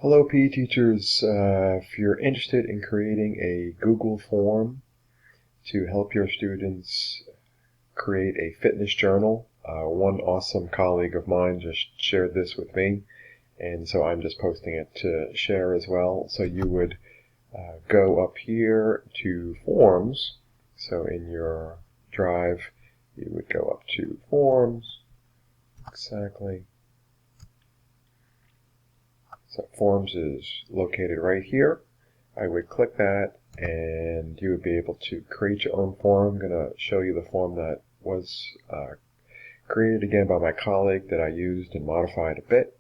Hello PE teachers, if you're interested in creating a Google form to help your students create a fitness journal, one awesome colleague of mine just shared this with me, and so I'm just posting it to share as well. So you would go up here to Forms, so in your Drive you would go up to Forms, exactly. So Forms is located right here. I would click that and you would be able to create your own form. I'm going to show you the form that was created again by my colleague that I used and modified a bit.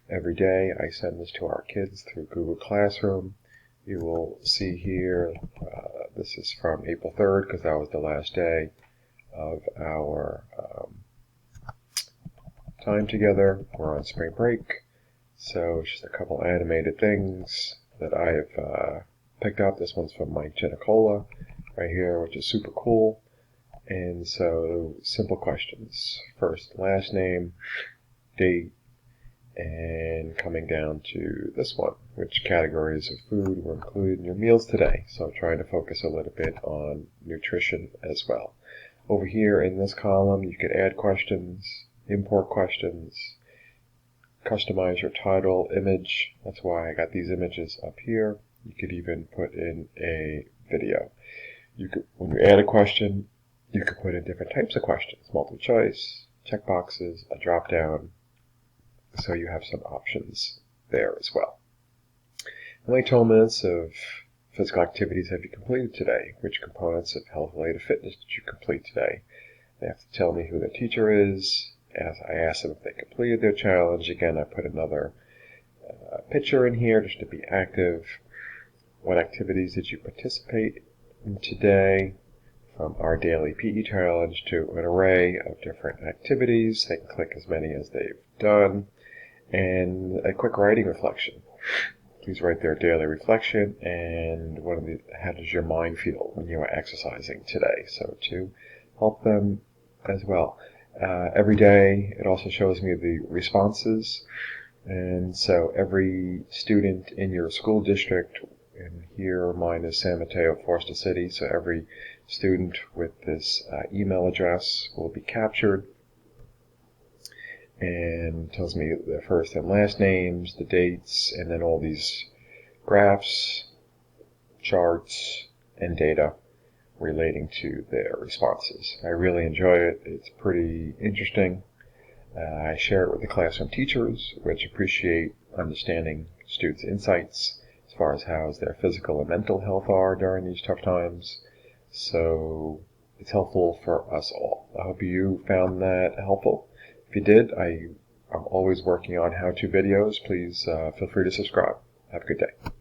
Every day I send this to our kids through Google Classroom. You will see here, this is from April 3rd because that was the last day of our time together. We're on spring break. So it's just a couple animated things that I've picked up. This one's from Mike Genicola right here, which is super cool. And so simple questions. First, last name, date, and coming down to this one, which categories of food were included in your meals today. So I'm trying to focus a little bit on nutrition as well. Over here in this column, you could add questions, import questions, customize your title, image. That's why I got these images up here. You could even put in a video. When you add a question, you could put in different types of questions, multiple choice, checkboxes, a drop down, so you have some options there as well. How many total minutes of physical activities have you completed today? Which components of health-related fitness did you complete today? They have to tell me who the teacher is. As I asked them if they completed their challenge. Again, I put another picture in here just to be active. What activities did you participate in today? From our daily PE challenge to an array of different activities. They can click as many as they've done. And a quick writing reflection. Please write their daily reflection and how does your mind feel when you are exercising today? So to help them as well. Every day it also shows me the responses, and so every student in your school district, and here mine is San Mateo, Foster City, so every student with this email address will be captured and tells me their first and last names, the dates, and then all these graphs, charts, and data relating to their responses. I really enjoy it. It's pretty interesting. I share it with the classroom teachers, which appreciate understanding students' insights as far as how their physical and mental health are during these tough times. So it's helpful for us all. I hope you found that helpful. If you did, I'm always working on how-to videos. Please feel free to subscribe. Have a good day.